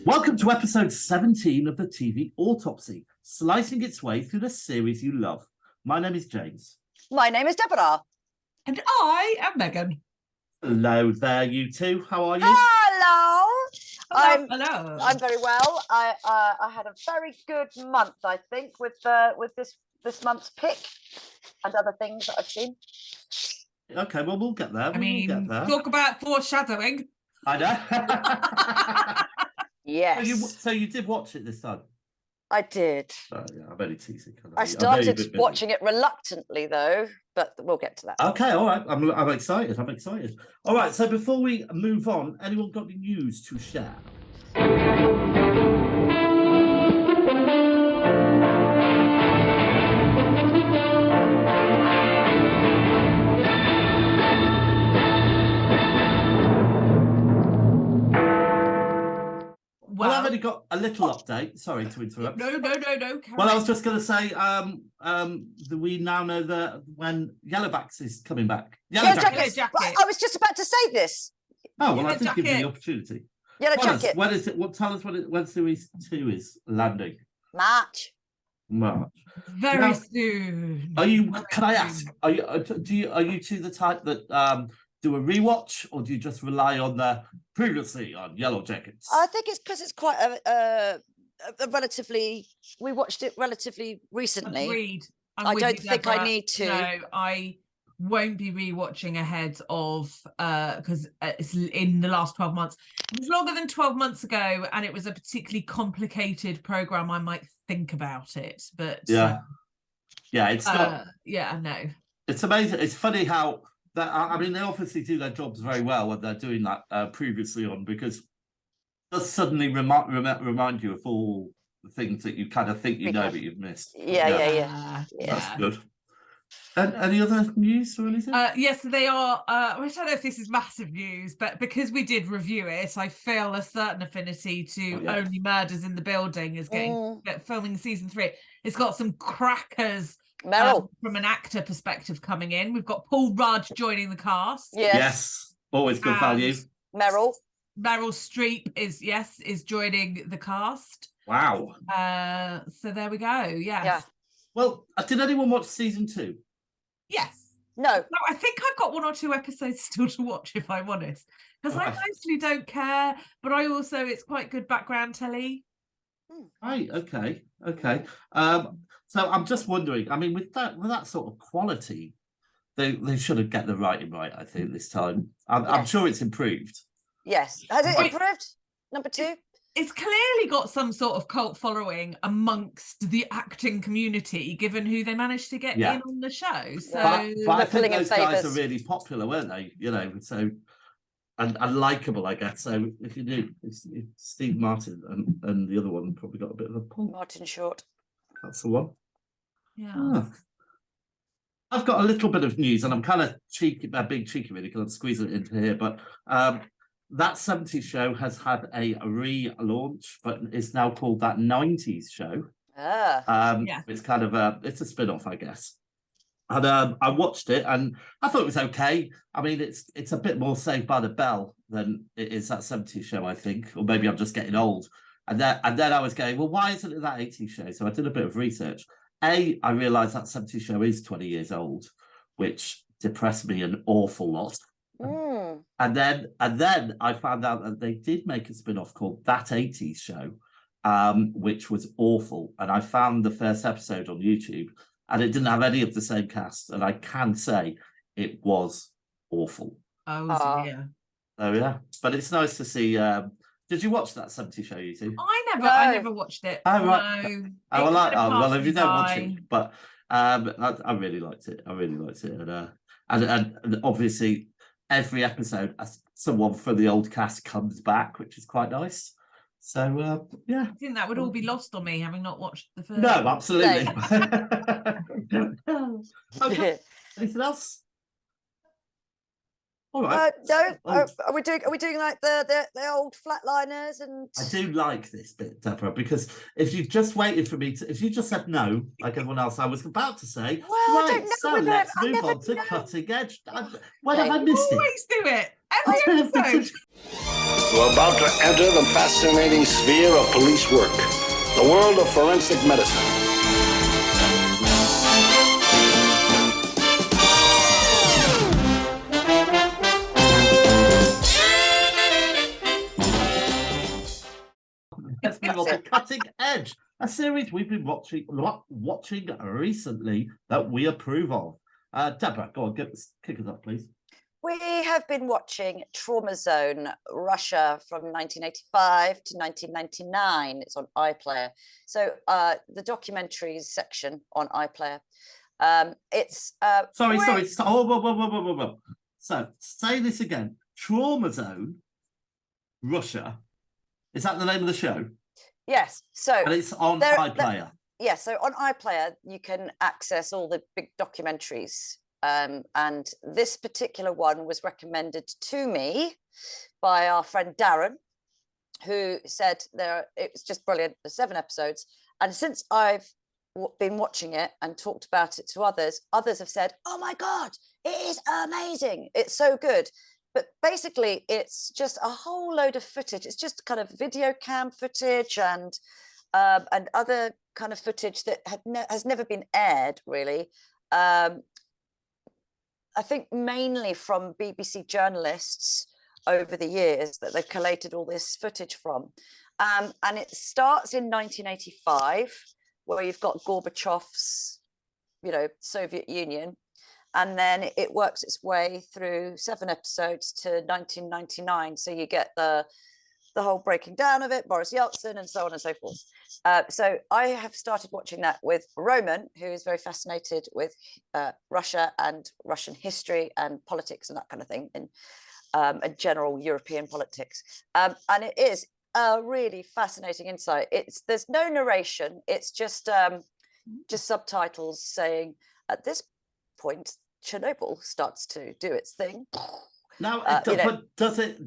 Welcome to episode 17 of the TV Autopsy, slicing its way through the series you love. My name is James. My name is Deborah. And I am Megan. Hello there, you two. How are you? Hello. Hello. I'm very well. I had a very good month, I think, with this month's pick and other things that I've seen. Okay, well, we'll get there. We'll get there. Talk about foreshadowing. I know. Yes. So you did watch it this time? I did. Yeah, I'm only teasing. I started watching it reluctantly, though, but we'll get to that. Okay, all right. I'm excited. All right, so before we move on, anyone got any news to share? Well, I've only got a little update. Sorry to interrupt. No. Well, I was just going to say, we now know that when Yellowbacks is coming back. Yellow Jacket. I was just about to say this. Oh, well, I did give you the opportunity. Yellow Jacket. When is it? Tell us when Series 2 is landing. March. Very soon. Are you? Can I ask? Are you two the type that do a rewatch, or do you just rely on the previously on Yellow Jackets? I think it's because it's quite a relatively. We watched it relatively recently. Agreed. I don't think I need to. No, I won't be rewatching ahead of because it's in the last 12 months. It was longer than 12 months ago, and it was a particularly complicated program. I might think about it, but yeah, it's not. Yeah, no. It's amazing. It's funny how that. I mean, they obviously do their jobs very well when they're doing that previously on, because it does suddenly remind you of all the things that you kind of think you know but you've missed. Yeah. That's good. And any other news or anything? Yes, they are. I don't know if this is massive news, but because we did review it, I feel a certain affinity to Only Murders in the Building is filming season 3. It's got some crackers from an actor perspective coming in. We've got Paul Rudd joining the cast. Yes. Always good value. Meryl Streep is joining the cast. Wow. So there we go. Yes. Yeah. Well, did anyone watch season 2? Yes. No, I think I've got 1 or 2 episodes still to watch, if I'm honest, because I mostly don't care, but it's quite good background telly. Right. Okay. So I'm just wondering. I mean, with that sort of quality, they should have get the writing right. I think this time. I'm sure it's improved. Yes. Has it improved? Number 2. It's clearly got some sort of cult following amongst the acting community, given who they managed to get in on the show. So, but I think those guys are really popular, weren't they? You know, so and likable, I guess. So if you do, it's Steve Martin and the other one probably got a bit of a pull. Martin Short. That's the one. Yeah. I've got a little bit of news, and I'm kind of being cheeky really, because I'm squeezing it into here, but. That 70s show has had a relaunch, but it's now called That 90s Show. It's kind of it's a spin-off, I guess. And I watched it, and I thought it was okay. I mean, it's a bit more Saved by the Bell than it is That 70s Show, I think, or maybe I'm just getting old. And then I was going, well, why isn't it That 80s Show? So I did a bit of research. I realised That 70s Show is 20 years old, which depressed me an awful lot. And then I found out that they did make a spin-off called That 80s Show, which was awful. And I found the first episode on YouTube, and it didn't have any of the same cast. And I can say it was awful. Oh dear. Oh yeah, but it's nice to see. Did you watch That 70s Show, you two? I never watched it. Oh right. No. Well, if you don't watch it, but I really liked it. And obviously. Every episode, someone from the old cast comes back, which is quite nice. So, I think that would all be lost on me, having not watched the first. No, absolutely. Okay. Anything else? All right. No. Are we doing like the old flatliners? And I do like this bit, Deborah, because if you just waited for me to, if you just said no, like everyone else, I was about to say, well, right, so let's move on to Cutting Edge. When have I missed it? Always do it. Every episode. You're about to enter the fascinating sphere of police work, the world of forensic medicine. Let's move on to Cutting Edge, a series we've been watching recently that we approve of. Deborah, go on, kick us off, please. We have been watching Trauma Zone, Russia from 1985 to 1999. It's on iPlayer. So the documentaries section on iPlayer. It's Sorry. Oh, whoa. So say this again. Trauma Zone, Russia. Is that the name of the show? Yes. So and it's on iPlayer. Yes. So on iPlayer, you can access all the big documentaries. And this particular one was recommended to me by our friend Darren, who said it was just brilliant. There's 7 episodes. And since I've been watching it and talked about it to others have said, oh my God, it is amazing. It's so good. But basically, it's just a whole load of footage. It's just kind of video cam footage and other kind of footage that has never been aired, really. I think mainly from BBC journalists over the years that they've collated all this footage from. And it starts in 1985, where you've got Gorbachev's, Soviet Union. And then it works its way through 7 episodes to 1999. So you get the whole breaking down of it, Boris Yeltsin, and so on and so forth. So I have started watching that with Roman, who is very fascinated with Russia and Russian history and politics and that kind of thing, and general European politics. And it is a really fascinating insight. There's no narration. It's just subtitles saying, at this point, Chernobyl starts to do its thing. Now, but does it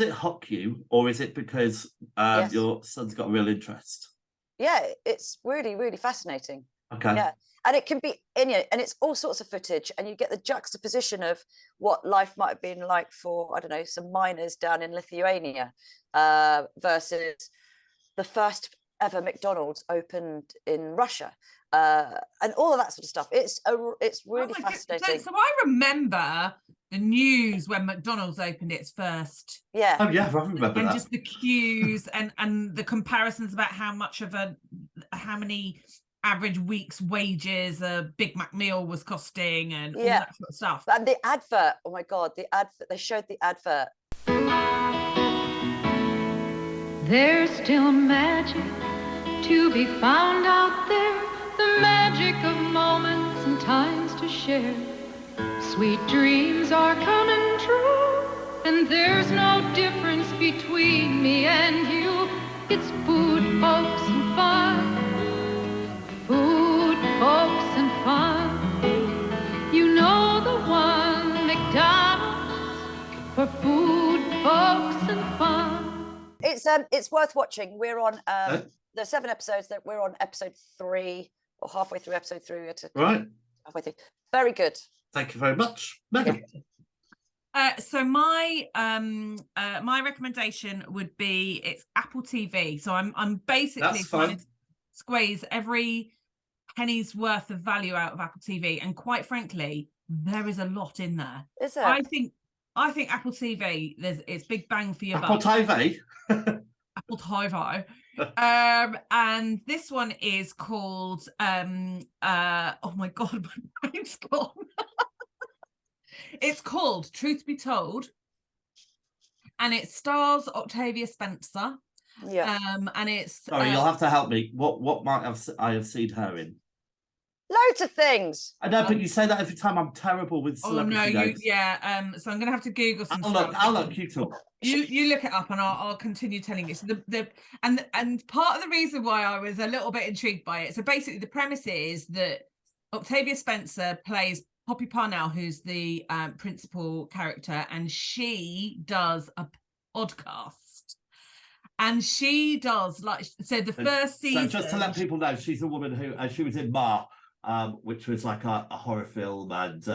hook you, or is it because Yes. your son's got a real interest? Yeah, it's really, really fascinating. Okay. Yeah, and it can be and it's all sorts of footage, and you get the juxtaposition of what life might have been like for, I don't know, some miners down in Lithuania versus the first ever McDonald's opened in Russia, and all of that sort of stuff. It's really fascinating. So I remember the news when McDonald's opened its first. Yeah. Oh yeah, I remember and that. just the queues and the comparisons about how many average week's wages a Big Mac meal was costing and all that sort of stuff. And the advert, oh my God, the advert, they showed the advert. There's still magic to be found out there, the magic of moments and times to share. Sweet dreams are coming true, and there's no difference between me and you. It's food, folks, and fun. Food, folks, and fun. You know the one, McDonald's, for food, folks, and fun. It's worth watching. We're on there's 7 episodes that we're on episode 3 or halfway through episode 3. Right. Halfway through. Very good. Thank you very much, Megan. So my my recommendation would be it's Apple TV. So I'm basically trying to squeeze every penny's worth of value out of Apple TV, and quite frankly, there is a lot in there. Is there? I think Apple TV, it's big bang for your Apple buck. TV. Apple TV. And this one is called oh my God, my brain's gone. It's called Truth Be Told, and it stars Octavia Spencer. Yeah. And it's Sorry, you'll have to help me. What might I have seen her in? Loads of things. I know, but you say that every time. I'm terrible with celebrity names. So I'm gonna have to Google some I'll look. You talk. You look it up, and I'll continue telling you. So and part of the reason why I was a little bit intrigued by it. So basically, the premise is that Octavia Spencer plays Poppy Parnell, who's the principal character, and she does a podcast. And she does the first season. So just to let people know, she's a woman who she was in Mar, which was like a horror film, and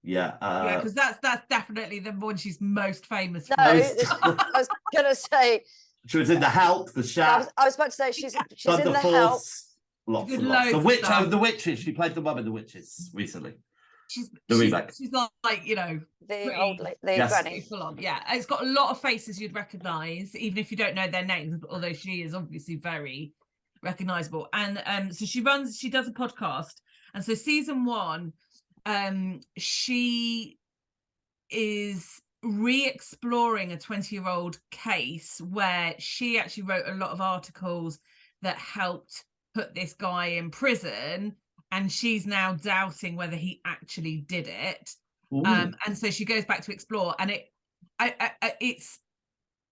Yeah. Yeah, because that's definitely the one she's most famous No, for. I was gonna say She was in The Help, The Shack, I was about to say she's in Thunder The Help. Force, lots Did and lots. The loads of Witch, stuff. The Witches. She played the mum in The Witches recently. She's remake. She's not like, you know, The old the Yes. granny. full on. Yeah, it's got a lot of faces you'd recognise, even if you don't know their names. Although she is obviously very recognisable. And so she does a podcast, and so season 1, she is re-exploring a 20-year-old case where she actually wrote a lot of articles that helped put this guy in prison, and she's now doubting whether he actually did it. And so she goes back to explore, and I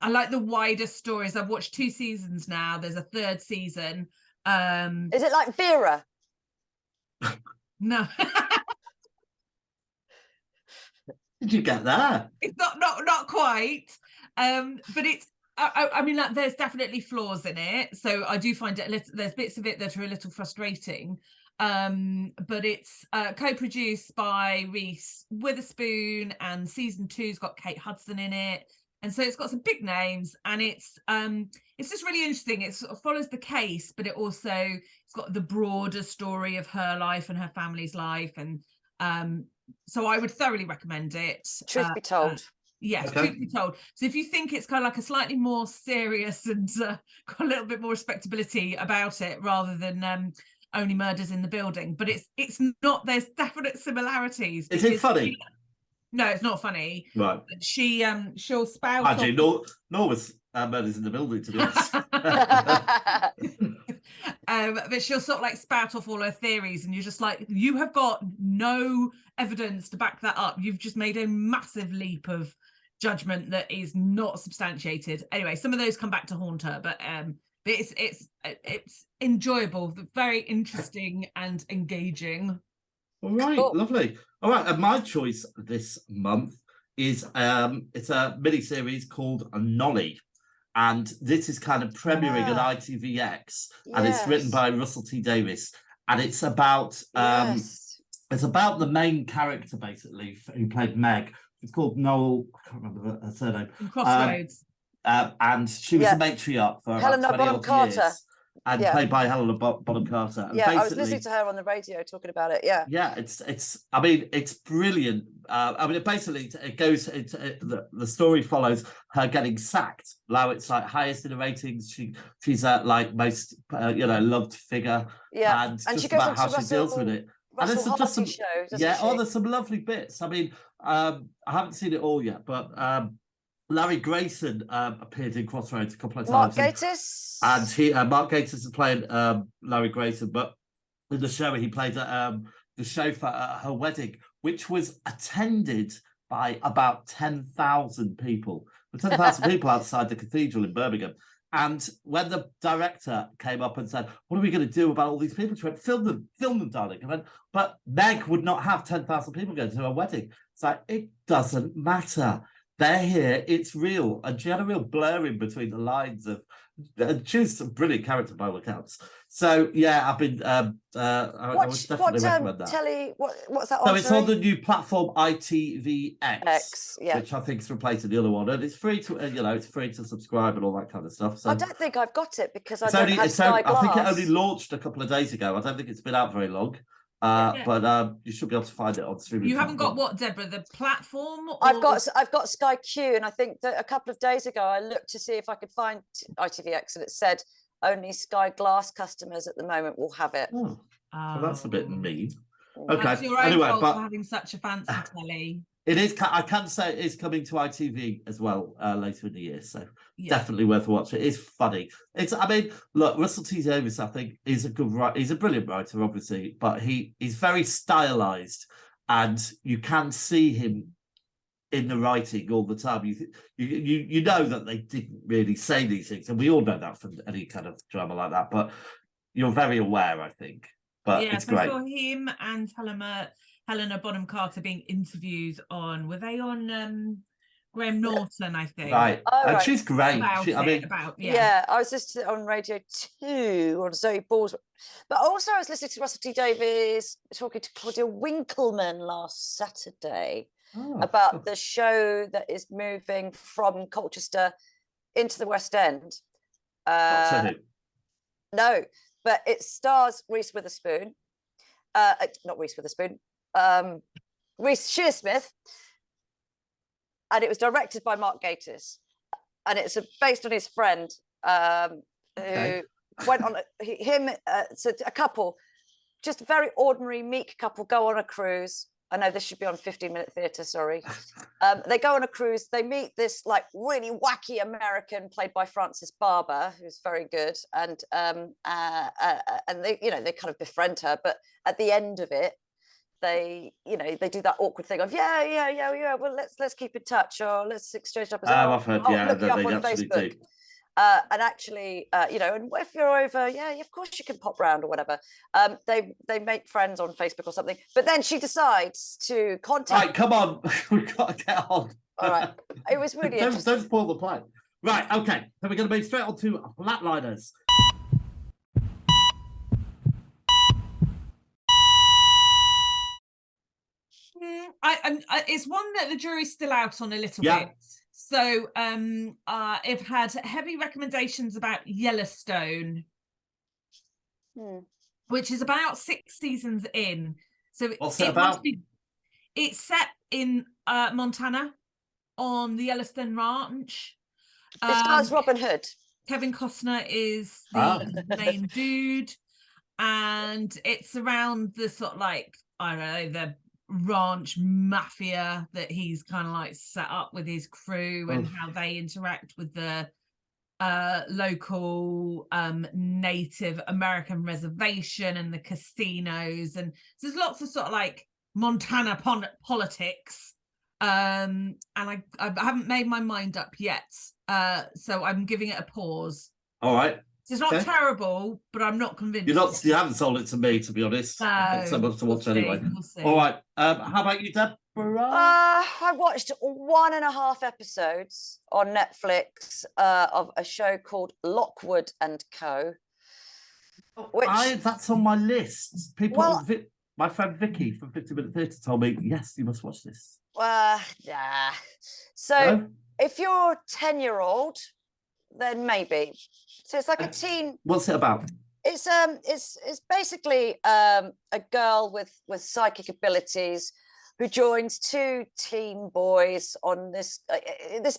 like the wider stories. I've watched 2 seasons now. There's a 3rd season. Is it like Vera? No. Did you get that? It's not quite, but it's I mean, like, there's definitely flaws in it, so I do find it there's bits of it that are a little frustrating, but it's co-produced by Reese Witherspoon, and season 2's got Kate Hudson in it, and so it's got some big names, and it's just really interesting. It sort of follows the case, but it's got the broader story of her life and her family's life, and so I would thoroughly recommend it. Truth be told. Yes, Okay. truth be told. So if you think it's kind of like a slightly more serious and got a little bit more respectability about it, rather than Only Murders in the Building, but it's not. There's definite similarities. Is it funny? No, it's not funny. Right. She'll spout. Actually, nor was Murders in the Building, to be honest. But she'll sort of like spout off all her theories, and you're just like, you have got no evidence to back that up. You've just made a massive leap of judgment that is not substantiated. Anyway, some of those come back to haunt her, but it's enjoyable, very interesting and engaging. All right, Cool. lovely. All right, and my choice this month is it's a mini series called Nolly, and this is kind of premiering on ITVX, and it's written Yes. by Russell T Davies, and it's about Yes. it's about the main character basically who played Meg. It's called Noel. I can't remember her surname. In Crossroads. And she was Yeah. a matriarch for Helena about 20 Bonham odd Carter. years, and Yeah. played by Helena Bonham Carter. And Yeah, I was basically- listening to her on the radio talking about it. Yeah. Yeah, I mean, it's brilliant. I mean, it goes into the story follows her getting sacked. Now it's like highest in the ratings. She's like most loved figure. Yeah. and And just she goes about on how to she deals with it. And Russell there's just some Harty show, doesn't yeah. she? Oh, there's some lovely bits. I mean, I haven't seen it all yet, but Larry Grayson appeared in Crossroads a couple of Mark times. Gatiss. And Mark Gatiss is playing Larry Grayson, but in the show he played the chauffeur at her wedding, which was attended by about 10,000 people. 10,000 people outside the cathedral in Birmingham. And when the director came up and said, "What are we going to do about all these people?" She went, film them, darling. I went, but Meg would not have 10,000 people going to her wedding. It's like, it doesn't matter. They're here, it's real. And she had a real blurring between the lines of, she's a brilliant character by all accounts. So yeah, I've been I would definitely recommend that. What's that So on? it's on the new platform ITVX, yeah. which I think is replacing the other one, and it's free to it's free to subscribe and all that kind of stuff. So I don't think I've got it because I it's don't only, have it's Sky only, I think it Glass. only launched a couple of days ago. I don't think it's been out very long. But you should be able to find it on streaming. You haven't got what, Deborah? The platform? Or... I've got Sky Q, and I think that a couple of days ago I looked to see if I could find ITVX, and it said only Sky Glass customers at the moment will have it. Oh, well, that's a bit mean. That's Okay. your own Anyway, fault but for having such a fancy telly. it is. I can say it is coming to ITV as well later in the year. So Yeah. definitely worth watching. It is funny. I mean, look, Russell T Davies, I think, is a good writer. He's a brilliant writer, obviously, but he's very stylized, and you can see him in the writing all the time. You know that they didn't really say these things, and we all know that from any kind of drama like that. But you're very aware, I think. But Yeah, it's so great. I saw him and Helena Bonham Carter being interviewed on. Were they on Graham Norton, I think. Right, Oh, and right. she's great. About I mean, Yeah, I was listening on Radio 2 on Zoe Ball's, but also I was listening to Russell T Davies talking to Claudia Winkleman last Saturday about the show that is moving from Colchester into the West End. Doctor Who. No, but it stars Reese Witherspoon. Not Reese Witherspoon. Reese Shearsmith. And it was directed by Mark Gatiss. And it's based on his friend who went on so a couple, just a very ordinary meek couple, go on a cruise. I know this should be on 15-minute theatre, sorry. They go on a cruise, they meet this like really wacky American played by Frances Barber, who's very good, and they, you know, they kind of befriend her, but at the end of it, they, you know, they do that awkward thing of well, let's keep in touch, or let's exchange numbers. I've heard, look you that up they on actually Facebook. do. And actually, you know, and if you're over, of course you can pop round or whatever. They make friends on Facebook or something. But then she decides to contact. Right, come on, we've got to get on. All right, it was really interesting. Don't spoil the play. Right, okay, so we're going to move straight on to Flatliners. It's one that the jury's still out on a little bit. So I've had heavy recommendations about Yellowstone, which is about 6 seasons in. So what's it about? It's set in Montana on the Yellowstone Ranch. This guy's Robin Hood. Kevin Costner is the main dude, and it's around the sort of like, I don't know, the ranch mafia that he's kind of like set up with his crew, and how they interact with the local Native American reservation and the casinos, and so there's lots of sort of like Montana politics, and I haven't made my mind up yet, so I'm giving it a pause. All right. So it's not terrible, but I'm not convinced. You haven't sold it to me, to be honest. No, So much to watch anyway. We'll see. All right. How about you, Deborah? I watched 1.5 episodes on Netflix of a show called Lockwood and Co. That's on my list. My friend Vicky from 50-Minute Theatre told me, yes, you must watch this. Yeah. So if you're a 10-year-old, then maybe. So it's like a teen. What's it about? It's basically a girl with psychic abilities who joins 2 teen boys on this.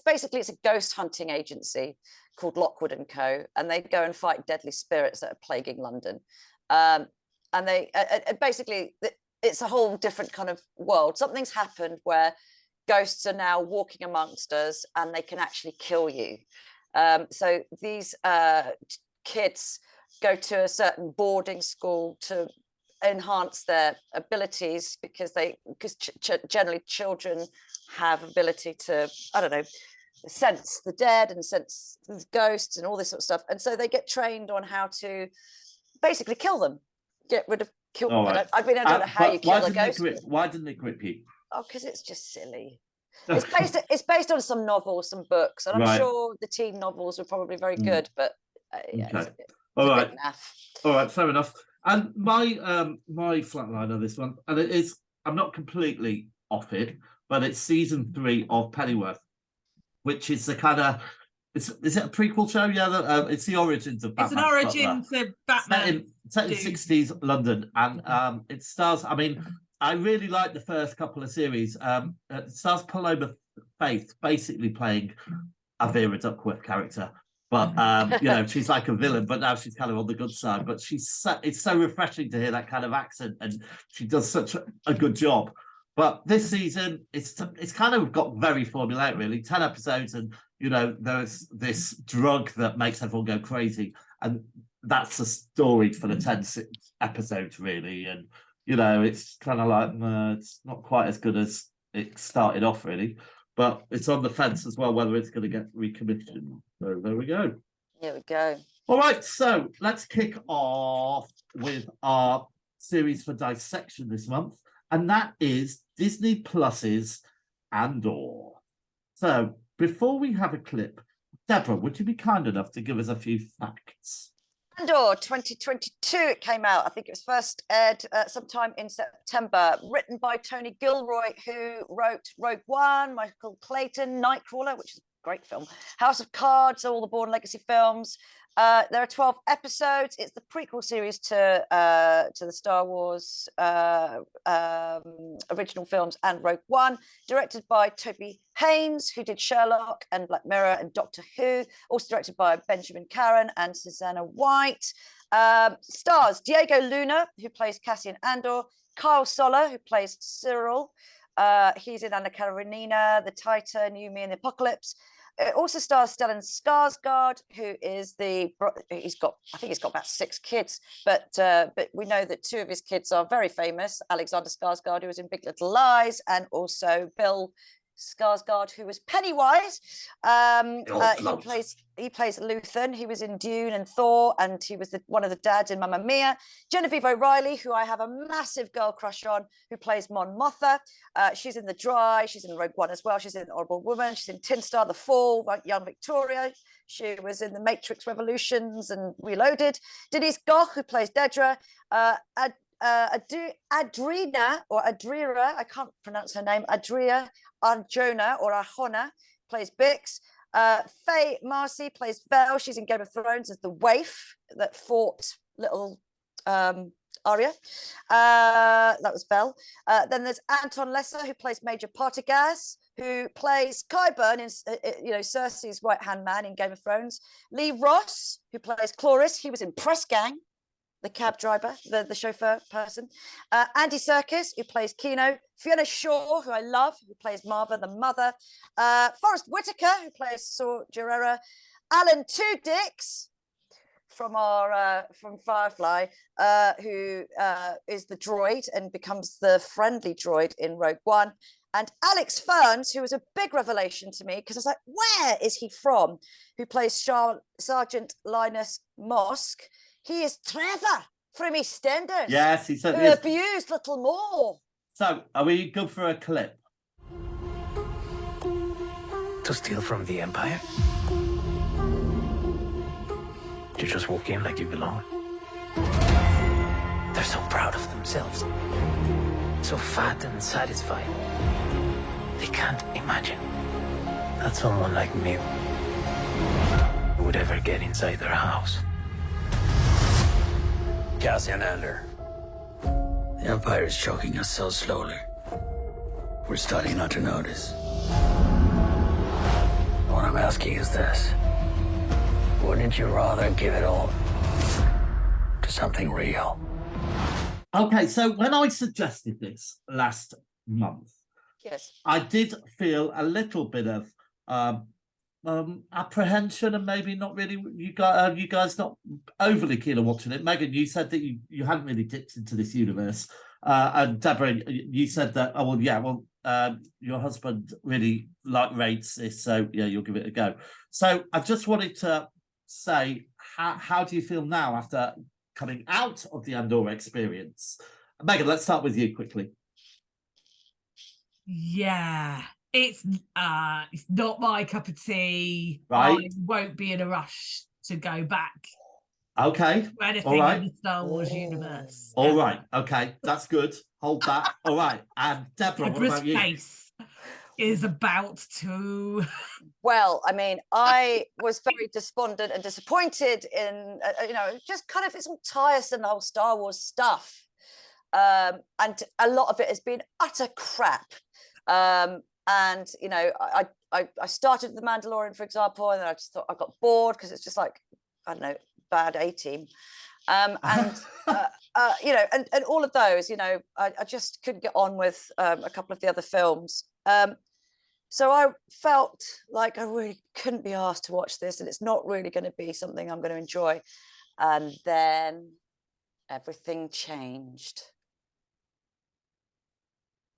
Basically it's a ghost hunting agency called Lockwood and Co. And they go and fight deadly spirits that are plaguing London. And they basically it's a whole different kind of world. Something's happened where ghosts are now walking amongst us and they can actually kill you. So these kids go to a certain boarding school to enhance their abilities because generally children have ability to, I don't know, sense the dead and sense the ghosts and all this sort of stuff. And so they get trained on how to basically kill them, get rid of, kill them. Right. I don't know how you kill a ghost. Why didn't it grip you? Oh, because it's just silly. It's based on some novels, some books, and I'm sure the teen novels were probably very good, but it's all right, fair enough. And my flatliner, this one, and it is, I'm not completely off it, but it's season 3 of Pennyworth, which is the kind of, is it a prequel show? Yeah, it's the origins of Batman. It's an origin to Batman. Set in 60s London, and it stars, I mean, I really like the first couple of series. It stars Paloma Faith basically playing a Vera Duckworth character, but you know, she's like a villain, but now she's kind of on the good side. But it's so refreshing to hear that kind of accent, and she does such a good job. But this season, it's kind of got very formulaic, really. 10 episodes, and you know, there's this drug that makes everyone go crazy, and that's the story for the 10 episodes, really. And you know, it's kind of like, it's not quite as good as it started off, really. But it's on the fence as well, whether it's going to get recommissioned. So there we go. Here we go. All right, so let's kick off with our series for dissection this month. And that is Disney Plus's Andor. So before we have a clip, Deborah, would you be kind enough to give us a few facts? Andor 2022, it came out. I think it was first aired sometime in September. Written by Tony Gilroy, who wrote Rogue One, Michael Clayton, Nightcrawler, which is a great film, House of Cards, all the Bourne Legacy films. There are 12 episodes. It's the prequel series to the Star Wars original films and Rogue One, directed by Toby Haynes, who did Sherlock and Black Mirror and Doctor Who, also directed by Benjamin Caron and Susanna White. Stars Diego Luna, who plays Cassian Andor, Kyle Soller, who plays Cyril. He's in Anna Karenina, The Titan, You, Me, and the Apocalypse. It also stars Stellan Skarsgård, who is I think he's got about 6 kids, but we know that 2 of his kids are very famous. Alexander Skarsgård, who was in Big Little Lies, and also Bill Skarsgård, who was Pennywise. He plays Luthen. He was in Dune and Thor, and he was one of the dads in Mamma Mia. Genevieve O'Reilly, who I have a massive girl crush on, who plays Mon Mothma. She's in The Dry. She's in Rogue One as well. She's in Horrible Woman. She's in Tin Star, The Fall, Young Victoria. She was in The Matrix Revolutions and Reloaded. Denise Gough, who plays Dedra. Adrina, I can't pronounce her name, Adria Arjona or Arjona, plays Bix. Faye Marcy plays Belle. She's in Game of Thrones as the waif that fought little Arya. That was Belle. Then there's Anton Lesser, who plays Major Partagaz, who plays Qyburn in Cersei's right-hand man in Game of Thrones. Lee Ross, who plays Cloris. He was in Press Gang, the cab driver, the chauffeur person. Andy Serkis, who plays Kino. Fiona Shaw, who I love, who plays Marva, the mother. Forrest Whitaker, who plays Saw Gerrera. Alan Tudyk from Firefly, who is the droid and becomes the friendly droid in Rogue One. And Alex Ferns, who was a big revelation to me, because I was like, where is he from? Who plays Sergeant Linus Mosk. He is Trevor from EastEnders. Yes, he said. Who abused Little More. So, are we good for a clip? To steal from the Empire? You just walk in like you belong. They're so proud of themselves. So fat and satisfied. They can't imagine that someone like me would ever get inside their house. Cassian Andor. The Empire is choking us so slowly. We're starting not to notice. What I'm asking is this. Wouldn't you rather give it all to something real? Okay, so when I suggested this last month, Yes. I did feel a little bit of apprehension and maybe not really you guys not overly keen on watching it. Megan, you said that you hadn't really dipped into this universe, and Deborah, you said that your husband really rates this, so yeah, you'll give it a go. So I just wanted to say, how do you feel now after coming out of the Andor experience? Megan, let's start with you quickly. Yeah, it's not my cup of tea. Right. I won't be in a rush to go back. Okay. To anything All right. in the Star Wars universe. All right. Okay, that's good. Hold that. All right. And Deborah, what Deborah's about you? face is about to. Well, I mean, I was very despondent and disappointed in, just kind of, it's all tiresome, the whole Star Wars stuff. And a lot of it has been utter crap. And, I started The Mandalorian, for example, and then I just thought I got bored because it's just like, I don't know, bad A-Team. And all of those, I just couldn't get on with a couple of the other films. So I felt like I really couldn't be asked to watch this, and it's not really going to be something I'm going to enjoy. And then everything changed.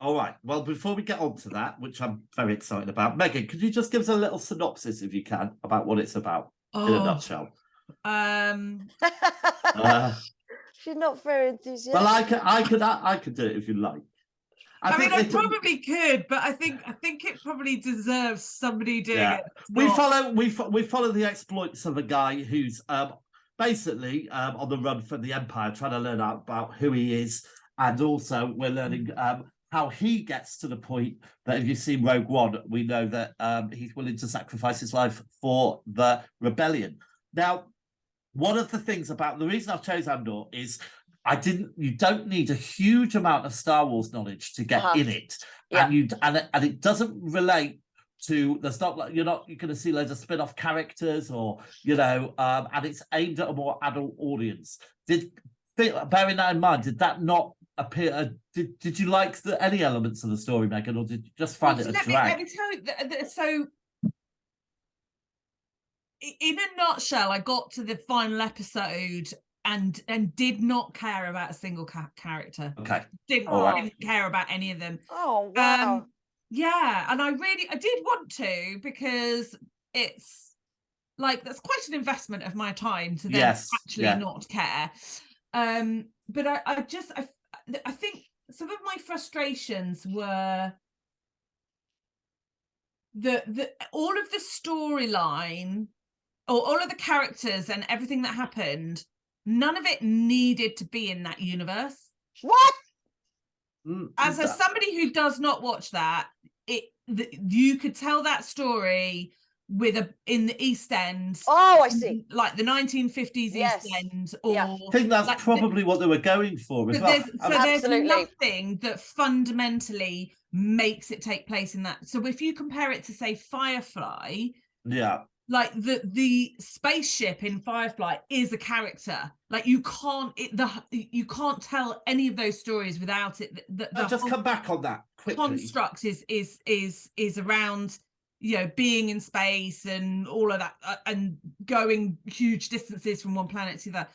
All right. Well, before we get on to that, which I'm very excited about, Megan, could you just give us a little synopsis, if you can, about what it's about in a nutshell? She's not very enthusiastic. Well, I could do it if you like. I mean, I it- probably could, but I think it probably deserves somebody doing Yeah. it. We follow the exploits of a guy who's basically on the run from the Empire, trying to learn out about who he is, and also we're learning how he gets to the point that if you've seen Rogue One, we know that he's willing to sacrifice his life for the rebellion. Now, one of the things about the reason I've chosen Andor is you don't need a huge amount of Star Wars knowledge to get in it. Yeah. And it doesn't relate to, there's not like you're going to see loads of spin-off characters or and it's aimed at a more adult audience. Bearing that in mind, did that not appear? Did you like any elements of the story, Megan, or did you just find it a drag? Let me tell you. So, in a nutshell, I got to the final episode and did not care about a single character. Okay, didn't care about any of them. Oh wow. Yeah, and I did want to, because it's like that's quite an investment of my time to then not care. But I think some of my frustrations were the all of the storyline or all of the characters and everything that happened, none of it needed to be in that universe. What? As somebody who does not watch that, you could tell that story in the East End. Oh, I see. Like the 1950s East End, or I think that's probably what they were going for as well. There's nothing that fundamentally makes it take place in that. So if you compare it to, say, Firefly, like the spaceship in Firefly is a character. Like you can't tell any of those stories without it. Just come back on that quickly. Construct is around being in space and all of that, and going huge distances from one planet to the other.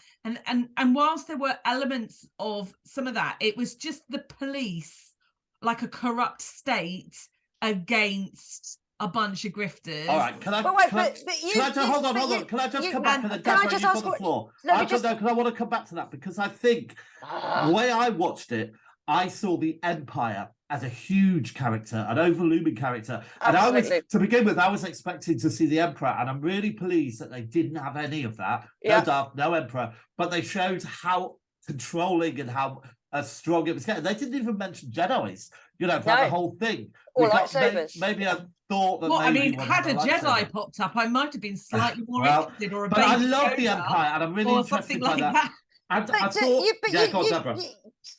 And whilst there were elements of some of that, it was just the police, like a corrupt state against a bunch of grifters. All right, can I hold on? Can I just come back and then Deborah, you've got the floor? Because I want to come back to that, because I think the way I watched it, I saw the Empire as a huge character, an overlooming character. Absolutely. And to begin with, I was expecting to see the Emperor, and I'm really pleased that they didn't have any of that. No Darth, no Emperor, but they showed how controlling and how strong it was getting. They didn't even mention Jedis, throughout the whole thing. Or lightsabers. Maybe I thought that. Well, I mean, had a Jedi popped up, I might have been slightly more interested. Or but I love the Empire, and I'm really interested by that. I thought,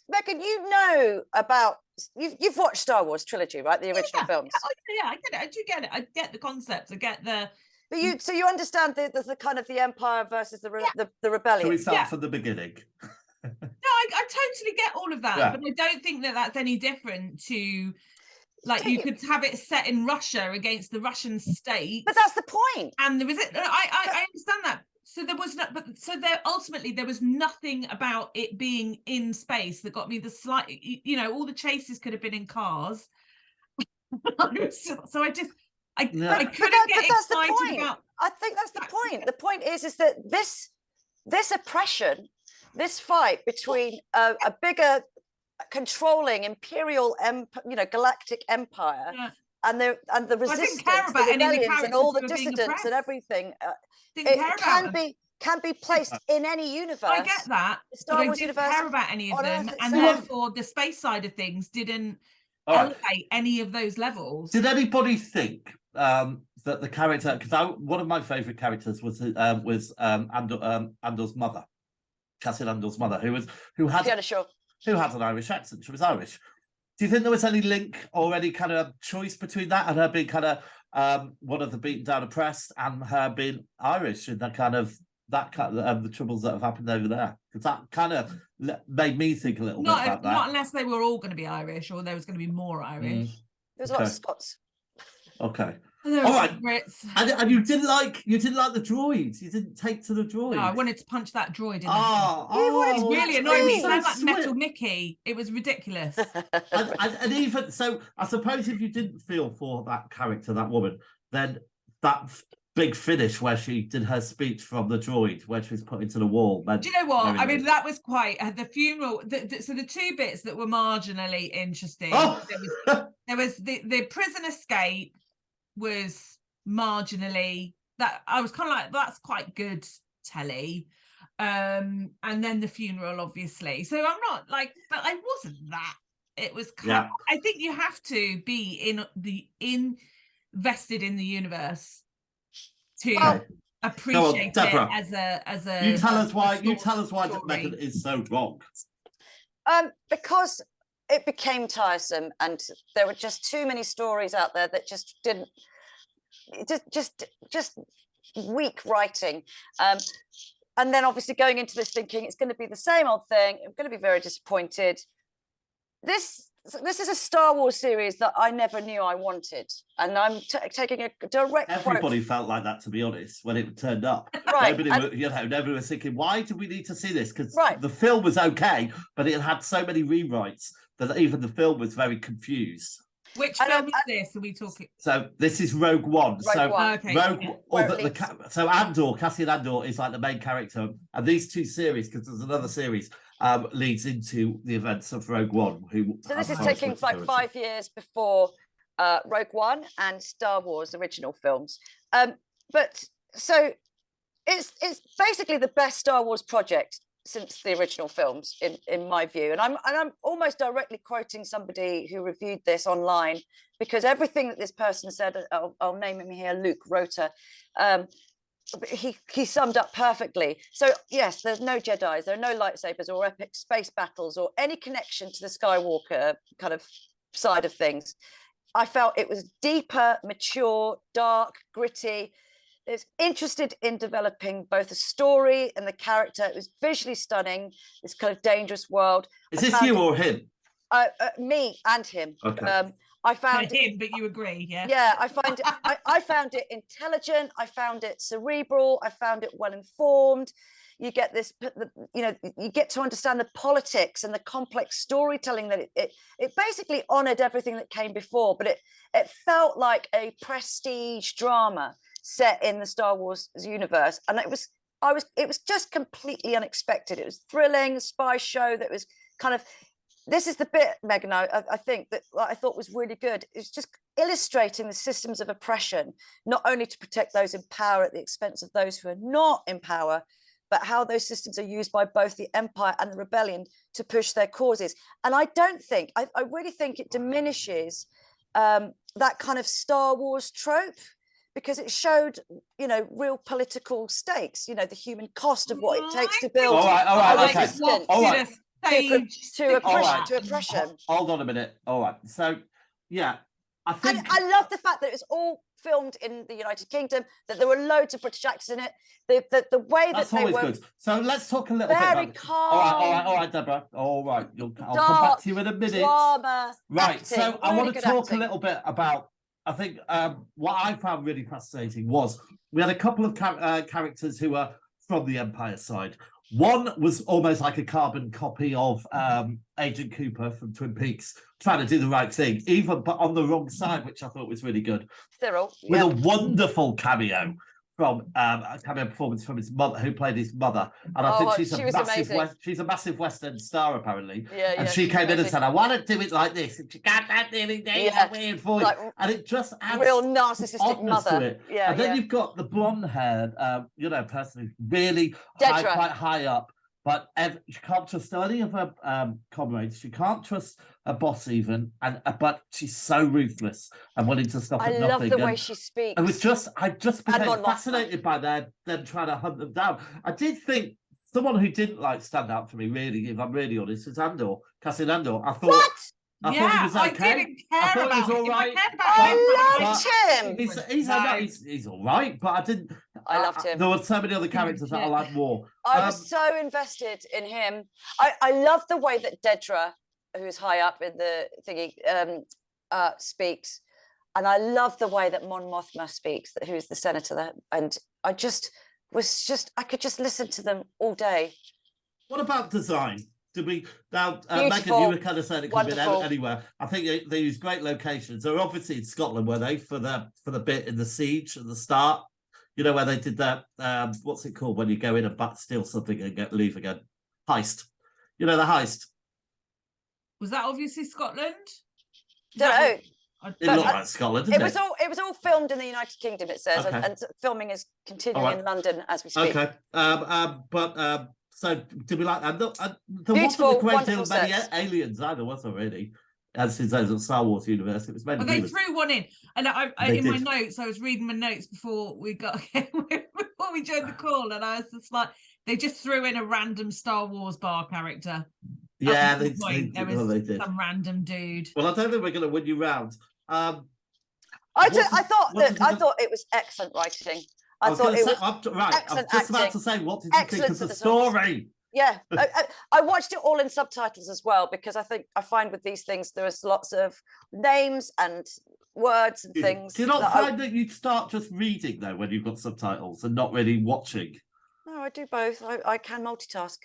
Megan, you've watched Star Wars trilogy, right? The original films. Yeah, I get it. I do get it. I get the concept. I get the. But you understand the kind of the Empire versus the rebellion. Shall we start from the beginning? No, I totally get all of that, but I don't think that that's any different to, like, you could have it set in Russia against the Russian state. But that's the point. And there was I understand that. So there was ultimately there was nothing about it being in space that got me the slight, all the chases could have been in cars. So I couldn't get excited about. I think that's the point. The point is that this oppression, this fight between a bigger controlling imperial galactic empire and the resistance, the rebellions and all the dissidents and everything, it can be placed in any universe. I get that, Star Wars I didn't universe care about any of them, and therefore the space side of things didn't elevate any of those levels. Did anybody think that the character? Because one of my favourite characters was Andor's mother, Cassian Andor's mother, who had an Irish accent. She was Irish. Do you think there was any link or any kind of choice between that and her being kind of one of the beaten down oppressed and her being Irish and the troubles that have happened over there? Because that kind of made me think a little bit about that. Not unless they were all going to be Irish, or there was going to be more Irish. There's a lot of Scots. Okay. All right. And you didn't like the droids. You didn't take to the droids. No, I wanted to punch that droid in. It's really annoying me. Sound like Metal Mickey. It was ridiculous. and even so, I suppose if you didn't feel for that character, that woman, then that big finish where she did her speech from the droid, where she was put into the wall. Do you know what? Very I mean, good. that was quite the funeral. So the two bits that were marginally interesting. Oh! There was the prison escape was marginally, that I was kind of like, that's quite good telly. And then the funeral, obviously. So I'm not like, but I wasn't that. It was kind of, I think you have to be invested in the universe to appreciate Deborah, it as a you tell us why story. Megan is so wrong. Because it became tiresome, and there were just too many stories out there that just didn't, just weak writing. And then obviously going into this thinking it's going to be the same old thing, I'm going to be very disappointed. This is a Star Wars series that I never knew I wanted, and I'm taking a direct Everybody quote. felt like that, to be honest, when it turned up. Right. Nobody was thinking, why do we need to see this? Because Right. the film was okay, but it had so many rewrites that even the film was very confused. Which film is this? Are we talking? So this is Rogue One. Okay. So Andor, Cassian Andor is like the main character, and these two series, because there's another series, leads into the events of Rogue One. So this is taking like 5 years before Rogue One and Star Wars original films. But so it's basically the best Star Wars project since the original films, in my view. And I'm almost directly quoting somebody who reviewed this online, because everything that this person said, I'll name him here, Luke Rota, he summed up perfectly. So yes, there's no Jedis, there are no lightsabers or epic space battles or any connection to the Skywalker kind of side of things. I felt it was deeper, mature, dark, gritty. It was interested in developing both the story and the character. It was visually stunning, this kind of dangerous world. Is this you or him? Me and him. Okay. I found him, but you agree, yeah? Yeah, I found it intelligent. I found it cerebral. I found it well informed. You get this, you get to understand the politics and the complex storytelling that it basically honoured everything that came before, but it felt like a prestige drama set in the Star Wars universe, and it was just completely unexpected. It was thrilling, spy show that was kind of. This is the bit, Megan, I think that I thought was really good. It's just illustrating the systems of oppression, not only to protect those in power at the expense of those who are not in power, but how those systems are used by both the Empire and the Rebellion to push their causes. And I really think it diminishes that kind of Star Wars trope, because it showed, real political stakes, the human cost of what it takes to build. All right, okay. All right. To oppression. Hold on a minute. All right. So, yeah, I think I love the fact that it was all filmed in the United Kingdom, that there were loads of British actors in it. The way that they were good. So let's talk a little bit very about calm. All right, Deborah. All right, I'll come back to you in a minute. Drama, right. acting, so I want to talk acting. a little bit about. I think what I found really fascinating was we had a couple of characters who were from the Empire side. One was almost like a carbon copy of Agent Cooper from Twin Peaks, trying to do the right thing, but on the wrong side, which I thought was really good. Cyril, with a wonderful cameo from a cameo performance from his mother, who played his mother, and I think she's a massive West End star apparently. And she came in and said, "I want to do it like this," and she got that weird voice, and it just adds real narcissistic mother. To it. And then you've got the blonde-haired, person who's really quite high up, but she can't trust any of her comrades. She can't trust her boss even, but she's so ruthless and willing to stop at nothing. I love the way she speaks. It was I just became fascinated by them trying to hunt them down. I did think someone who didn't stand out for me, really, if I'm really honest, was Cassian Andor. I thought. What? I thought he was okay. I didn't care about he was all right. I loved him. He's all right, but I didn't. I loved him. There were so many other characters that I liked more. I was so invested in him. I love the way that Dedra, who's high up in the thingy, speaks, and I love the way that Mon Mothma speaks, who's the senator there. And I could just listen to them all day. What about design? Did we now, Megan? You were kind of saying it could be anywhere. I think they use great locations. They're obviously in Scotland, were they, for the bit in the siege at the start? You know, where they did that, what's it called when you go in and steal something and leave again? Heist. You know, the heist. Was that obviously Scotland? Don't know. It looked like Scotland, didn't it? It was all filmed in the United Kingdom, it says, Okay. and filming is continuing in London as we speak. Okay. So did we like that? There Beautiful, wasn't a great deal of wonderful many sets. aliens either, was there really? As in those of Star Wars universe, it was mainly Well, they humans. threw one in, and They in my did. notes, I was reading my notes before we joined the call, and I was just like, they just threw in a random Star Wars bar character. Yeah, At they one point, there was they did. some random dude. Well, I don't think we're going to win you round. I thought it was excellent writing. I was just about to say, what did you think of the story? Yeah, I watched it all in subtitles as well, because I find with these things there is lots of names and words and things. Do you not find that you start just reading though when you've got subtitles and not really watching? No, I do both. I can multitask.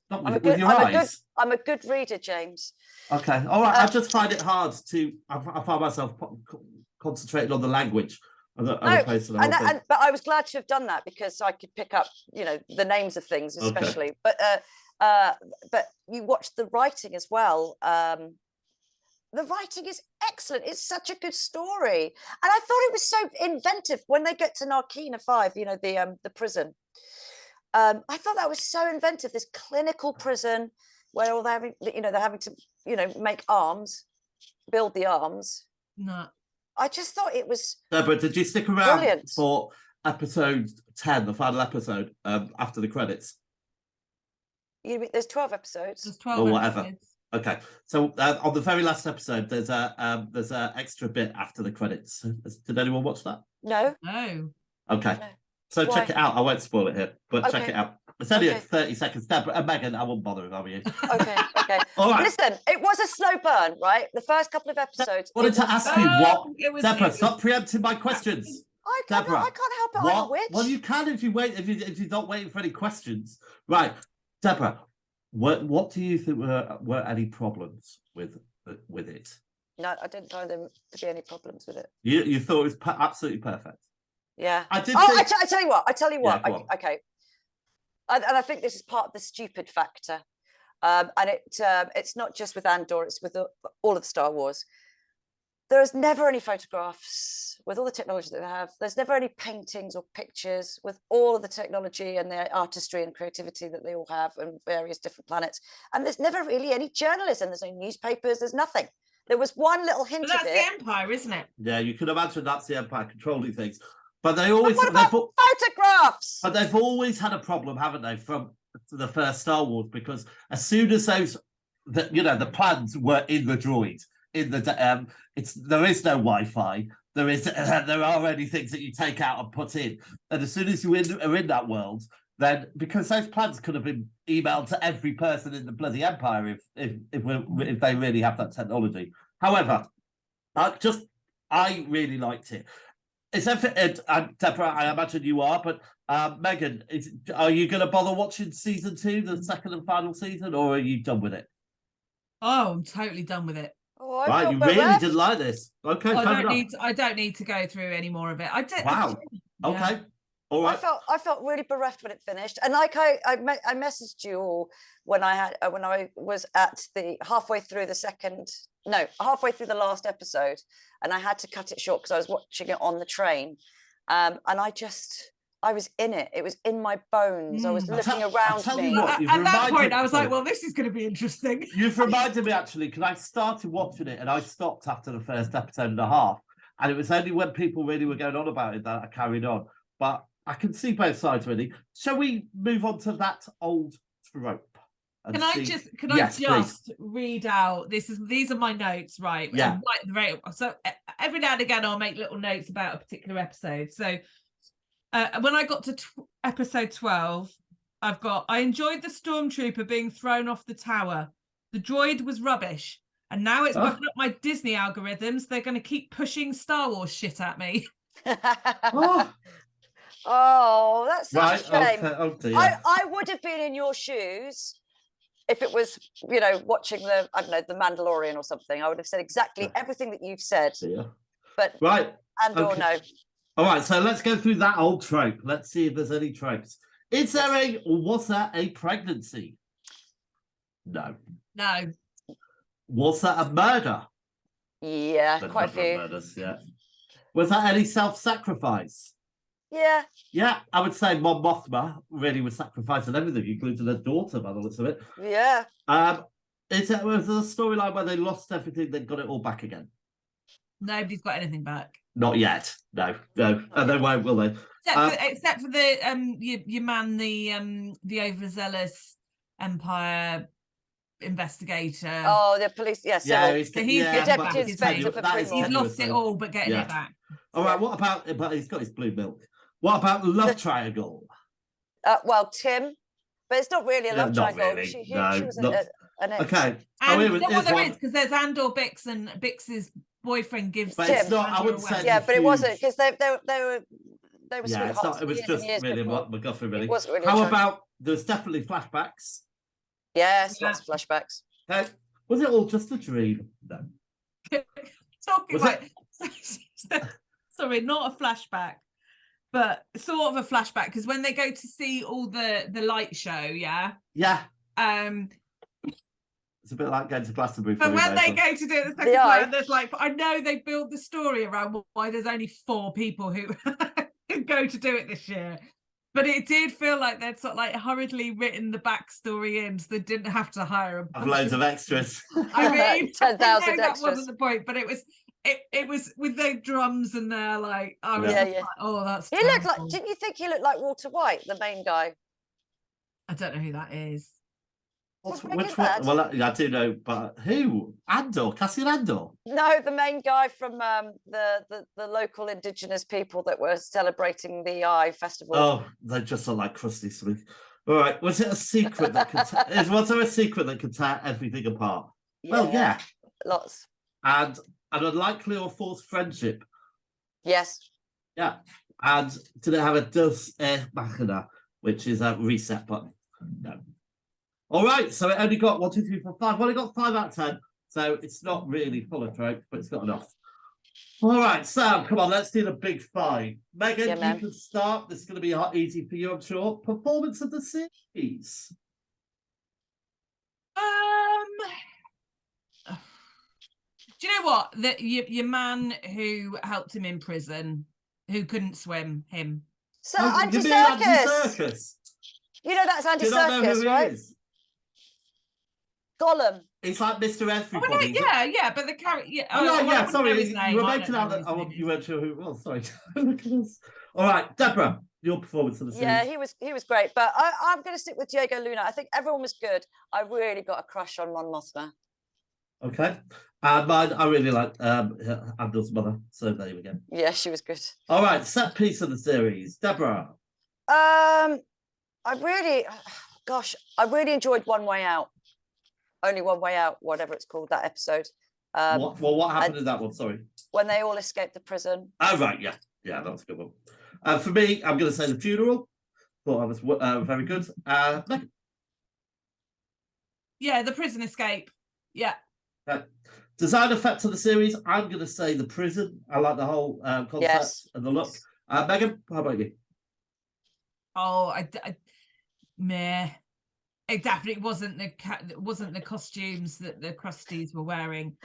Not with your eyes. I'm a good reader, James. Okay, all right. I just find it hard to. I find myself concentrating on the language. But I was glad to have done that, because I could pick up, the names of things, especially. Okay. But you watch the writing as well. The writing is excellent. It's such a good story, and I thought it was so inventive when they get to Narkina 5. The prison. I thought that was so inventive. This clinical prison where they're having to make arms, build the arms. No. I just thought it was. Deborah, did you stick around brilliant for episode 10, the final episode, after the credits? There's 12 episodes. There's 12 or whatever. episodes. Okay, so on the very last episode, there's a extra bit after the credits. Did anyone watch that? No. No. Okay. No. So Why? check it out. I won't spoil it here, but check Okay. it out. It's only Okay. 30 seconds. Deborah, Megan, I won't bother if I were you. Okay. All right. Listen, it was a slow burn, right? The first couple of episodes. I wanted to ask you what. Deborah, stop preempting my questions. I can't help it. I'm a witch. Well, you can if you wait. If you're not waiting for any questions, right? Deborah, what do you think were any problems with it? No, I didn't find there to be any problems with it. You thought it was absolutely perfect. Yeah. I did. I tell you what. Yeah, go on. Okay. And I think this is part of the stupid factor, and it's not just with Andor; it's with all of the Star Wars. There is never any photographs with all the technology that they have. There's never any paintings or pictures with all of the technology and their artistry and creativity that they all have on various different planets. And there's never really any journalism. There's no newspapers. There's nothing. There was one little hint But of that's it. the Empire, isn't it? Yeah, you can imagine that's the Empire controlling things, but they always. But what about photographs? But they've always had a problem, haven't they, from the first Star Wars? Because as soon as the plans were in the droid, there is no Wi-Fi. There are only things that you take out and put in, and as soon as you are in that world, then because those plans could have been emailed to every person in the bloody Empire if they really have that technology. However, I really liked it. Deborah, I imagine you are, but Megan, are you going to bother watching season 2, the second and final season, or are you done with it? Oh, I'm totally done with it. Oh, Right, you really didn't like this. Okay, I don't need to go through any more of it. Wow. Okay. All right. I felt really bereft when it finished, and like I messaged you all when I was at halfway through the last episode, and I had to cut it short because I was watching it on the train, and I was in it. It was in my bones. I was looking around me. At that point, I was like, well, this is going to be interesting. You've reminded me, actually, because I started watching it and I stopped after the first episode and a half. And it was only when people really were going on about it that I carried on. But I can see both sides, really. Shall we move on to that old trope? Can I just read out? These are my notes, right? Yeah. So every now and again, I'll make little notes about a particular episode. So when I got to episode 12, I enjoyed the stormtrooper being thrown off the tower. The droid was rubbish. And now it's bugging up my Disney algorithms. They're going to keep pushing Star Wars shit at me. Oh, that's such a shame. Okay. Oh, dear. I would have been in your shoes if it was, watching the Mandalorian or something. I would have said exactly everything that you've said. Yeah. But right. Andor, okay. no. All right, so let's go through that old trope. Let's see if there's any tropes. Is there a, or was there a pregnancy? No. No. Was there a murder? Yeah, There's quite a a number of few. murders, yeah. Was there any self-sacrifice? Yeah. Yeah, I would say Mon Mothma really was sacrificing everything, including her daughter, by the looks of it. Yeah. Was there a storyline where they lost everything, then got it all back again? Nobody's got anything back. Not yet. No. And they won't, will they? Except for the your man, the overzealous Empire investigator. Oh, the police. Yes. Yeah, So he's the getting deputy inspector for prisons. He's lost it all, but getting it back. All right, what about, but he's got his blue milk. What about love triangle? Well, Tim, but it's not really a love not triangle. really. She No, was not- an ex. Okay. And here well, there one. is, because there's Andor Bix, and Bix's boyfriend gives. But it's not, I Andor wouldn't away. say Yeah, it's but it wasn't, huge. because they were Yeah, it's sweethearts not, for it was years just and years really before. MacGuffin, really. It wasn't really a How triangle. about, there's definitely flashbacks. Yes, Yeah. lots of flashbacks. Okay. Was it all just a dream? No. Talking Was about, sorry, not a flashback, but sort of a flashback, because when they go to see all the light show, yeah, Yeah. um, It's a bit like going to Glastonbury. but for when me, they but- go to do it the second eye. time, there's like, I know they build the story around why there's only 4 people who who go to do it this year, but it did feel like they'd sort of like hurriedly written the backstory in, so they didn't have to hire a Have loads of extras. I mean, 10,000 I know that extras. wasn't the point, but it was with the drums and they're like, I was Yeah, just yeah. like, oh, that's He looked like. terrible. Didn't you think he looked like Walter White, the main guy? I don't know who that is. What Which is one? that? Well, I do know, but who? Andor, Cassian Andor. No, the main guy from the local indigenous people that were celebrating the Eye Festival. Oh, they just look like crusty smooth. All right, was it a secret that could? Was there a secret that could tear everything apart? Well, yeah, Lots. and an unlikely or forced friendship. Yes. Yeah, and did it have a Deus Ex Machina, which is a reset button? No. All right, so it only got 1, 2, 3, 4, 5. Well, it got 5 out of 10, so it's not really full of trope, but it's got enough. All right, Sam, come on, let's do the big 5. Megan, Yeah, you man. can start. This is going to be easy for you, I'm sure. Performance of the series. Do you know what? Your man who helped him in prison, who couldn't swim, him. So Oh, Andy you mean Serkis. Andy Serkis? You know that's Andy Do you not know who Serkis, he right? is? Gollum. He's like Mr. Oh, no, Everybody. yeah, but the character. Yeah, Oh, I yeah, wouldn't know sorry, his name, you were I making don't out know that his name you is. weren't sure who it was. Sorry. Look at us. All right, Deborah, your performance of the series. Yeah, he was great. But I'm going to stick with Diego Luna. I think everyone was good. I really got a crush on Mon Mothma. Okay. And mine, I really like Andor's mother. So there you go. Yeah, she was good. All right, set piece of the series. Deborah. I really enjoyed One Way Out. Only One Way Out, whatever it's called, that episode. What happened in that one? Sorry. When they all escaped the prison. Oh, right, yeah. Yeah, that was a good one. For me, I'm going to say The Funeral. Thought I was very good. Megan. Yeah, the prison escape. Yeah. Design effects of the series, I'm going to say The Prison. I like the whole concept Yes. and the look. Megan, how about you? Oh, I meh. It definitely wasn't the costumes that the Crusties were wearing.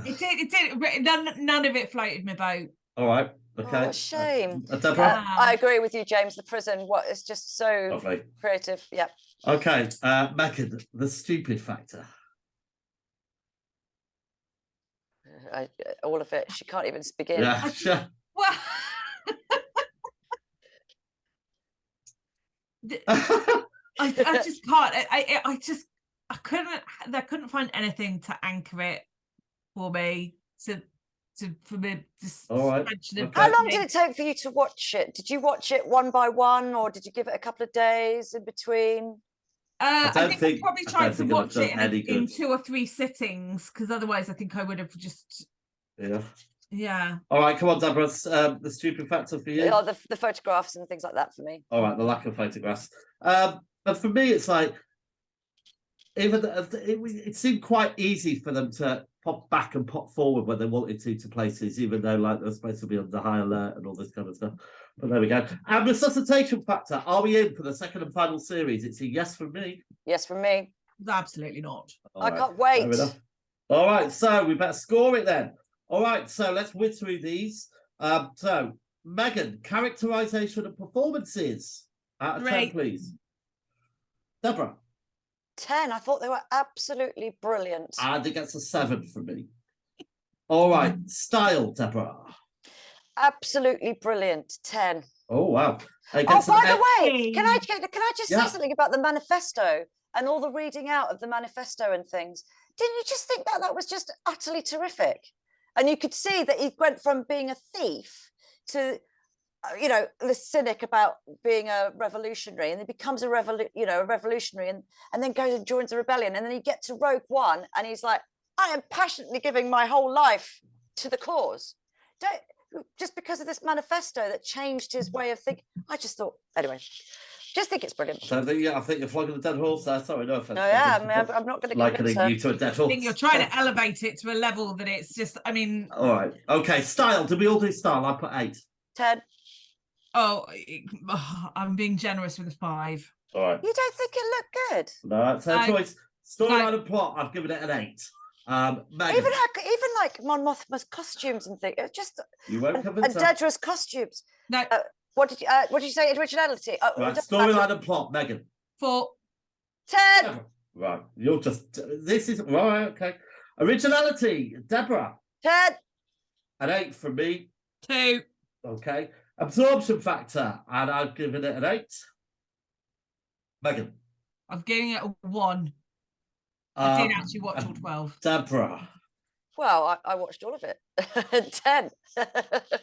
It did. None of it floated my boat. All right. Okay. Oh, what a shame. Deborah? I agree with you, James. The prison, it's just so Lovely. creative. Yeah. Okay. Megan, the stupid factor. All of it. She can't even begin. Yeah, sure. Well, I just can't. I couldn't find anything to anchor it for me for me. All right, suspension of okay. How long belief. did it take for you to watch it? Did you watch it one by one, or did you give it a couple of days in between? I don't think I probably I tried don't to think I've watch it done any in good. 2 or 3 sittings, because otherwise I think I would have just Yeah. All right, come on, Deborah. The stupid factor for you. Oh, the photographs and things like that for me. All right, the lack of photographs. But for me, it's like even it seemed quite easy for them to pop back and pop forward when they wanted to places, even though like they're supposed to be under high alert and all this kind of stuff. But there we go. And resuscitation factor. Are we in for the second and final series? It's a yes from me. Yes, from me. Absolutely not. I can't wait. Fair enough. All right, so we better score it then. All right, so let's whiz through these. So Megan, characterization and performances out of 10, please. Deborah. 10. I thought they were absolutely brilliant. And it gets a 7 from me. All right, style, Deborah. Absolutely brilliant. 10. Oh wow. Oh, by the way, can I just say something about the manifesto and all the reading out of the manifesto and things? Didn't you just think that was just utterly terrific? And you could see that he went from being a thief to, the cynic about being a revolutionary, and he becomes a revolutionary, and then goes and joins the rebellion, and then he gets to Rogue One, and he's like, I am passionately giving my whole life to the cause. Just because of this manifesto that changed his way of thinking. I just thought, anyway, just think it's brilliant. So I think you're flogging a dead horse there. Sorry, no offense. No, yeah, I'm not going to likening you to a dead horse. I think you're trying to elevate it to a level that it's just, I mean. All right. Okay, style. Do we all do style? I put 8. 10. Oh, I'm being generous with a 5. All right. You don't think it looked good? No, that's her choice. Storyline and plot, I've given it an 8. Megan. Even like Mon Mothma's costumes and things, it just You won't convince and Dedra's costumes. No. What did you say? Originality. Right, storyline and plot, Megan. 4. 10. Right, you're just. This is right. Okay. Originality, Deborah. 10. An 8 from me. 2. Okay. Absorption factor, and I've given it an 8. Megan. I'm giving it a 1. I did actually watch all 12. Deborah. Well, I watched all of it. 10.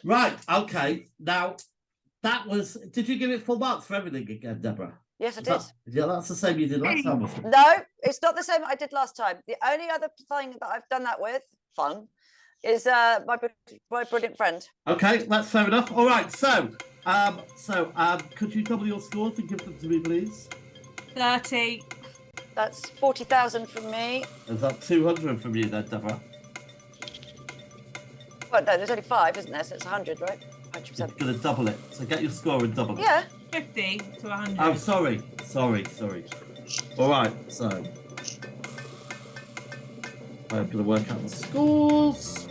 Right. Okay. Now, that was. Did you give it full marks for everything again, Deborah? Yes, I did. Yeah, that's the same you did last time. Wasn't it? No, it's not the same I did last time. The only other thing that I've done that with, fun, is my brilliant friend. Okay, that's fair enough. All right. So, could you double your scores and give them to me, please? 30. That's 40,000 from me. Is that 200 from you then, Deborah? Well, no, there's only 5, isn't there? So it's 100, right? 100%. You're going to double it. So get your score and double it. Yeah. 50 to 100. Oh, sorry. All right, so I'm going to work out the scores.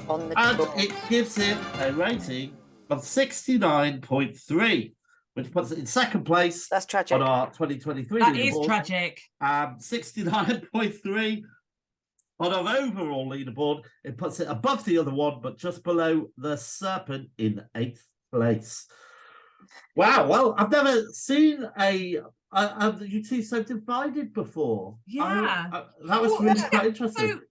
On the And floor. it gives it a rating of 69.3, which puts it in second place. That's tragic. On our 2023 That leaderboard. is tragic. 69.3 on our overall leaderboard. It puts it above the other one, but just below the Serpent in 8th place. Wow. Well, I've never seen you two so divided before. Yeah. That was really quite interesting. So,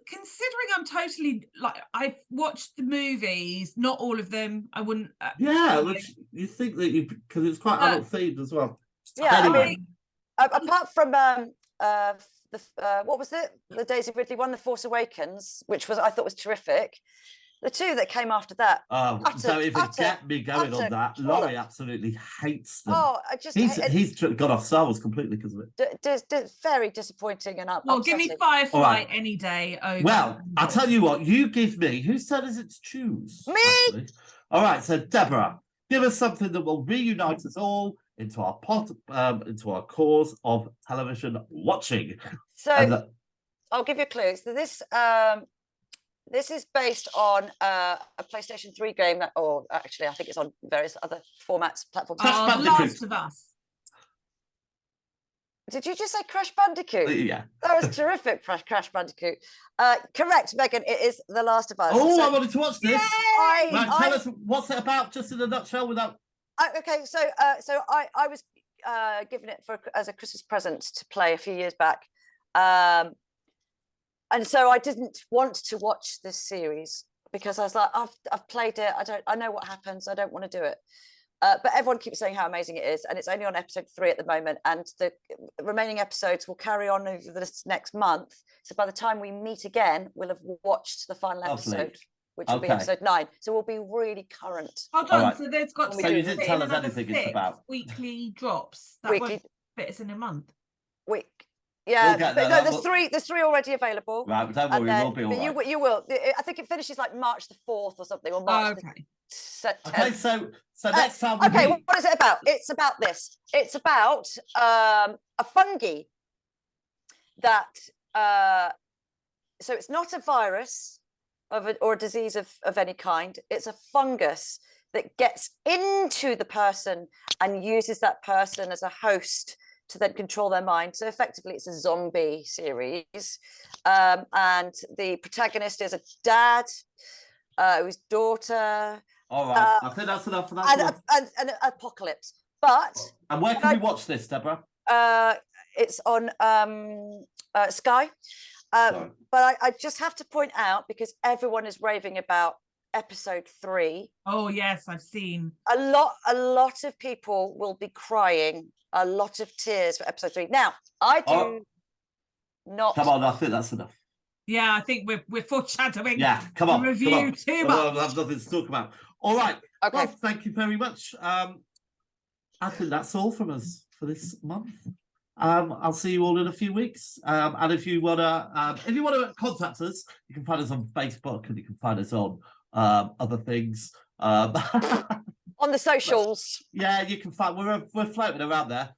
considering I'm totally I've watched the movies, not all of them. I wouldn't. Which you think that because it's quite adult themed as well. Yeah, Anyway. I mean, apart from what was it? The Daisy Ridley one, The Force Awakens, which I thought was terrific. The two that came after that. Don't even get me going on that. Laurie absolutely hates them. Oh, he's got off Star Wars completely because of it. Very disappointing and Well, give me Firefly any day over. Well, I'll tell you what. You give me. Whose turn is it to choose? Me. Actually? All right. So Deborah, give us something that will reunite us all into our into our cause of television watching. So I'll give you a clue. So this is based on a PlayStation 3 game actually I think it's on various other formats, platforms. Last of Us. Did you just say Crash Bandicoot? Yeah. That was terrific, Crash Bandicoot. Correct, Megan, it is The Last of Us. Oh, I wanted to watch this. Tell us what's it about, just in a nutshell, without. Okay, so I was given it as a Christmas present to play a few years back. And so I didn't want to watch this series because I was like, I've played it. I know what happens. I don't want to do it. But everyone keeps saying how amazing it is, and it's only on episode 3 at the moment, and the remaining episodes will carry on over this next month. So by the time we meet again, we'll have watched the final episode, which will be episode 9. So we'll be really current. Hold on, so there's got to you didn't tell us anything it's about. Weekly drops. That Weekly. won't fit us in a month. Week. Yeah, We'll get but there, no, there's three already available. Right, don't worry, we'll be all but right. you will. I think it finishes like March the 4th or something, or March Okay. the 10th. Okay, so next time we okay, meet. what is it about? It's about this. It's about a fungi that so it's not a virus or a disease of any kind. It's a fungus that gets into the person and uses that person as a host to then control their mind. So effectively, it's a zombie series. And the protagonist is a dad whose daughter. All right, I think that's enough for that. And an apocalypse. But and where can we watch this, Deborah? It's on Sky. But I just have to point out, because everyone is raving about episode 3. Oh yes, I've seen a lot of people will be crying a lot of tears for episode 3. Now, I do not. Come on, I think that's enough. Yeah, I think we're foreshadowing. Yeah, come on. Review too much. I've nothing to talk about. All right. Okay. Well, thank you very much. I think that's all from us for this month. I'll see you all in a few weeks. And if you wanna contact us, you can find us on Facebook and you can find us on other things. On the socials. Yeah, you can find we're floating around there.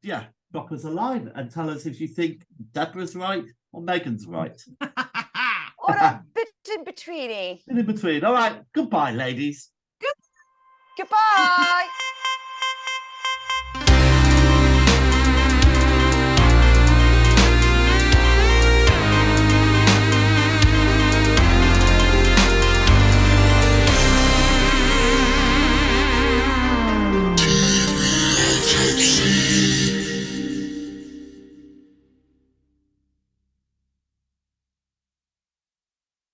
Yeah, drop us a line and tell us if you think Deborah's right or Megan's right. Or a bit in betweeny. In between. All right. Goodbye, ladies. Goodbye.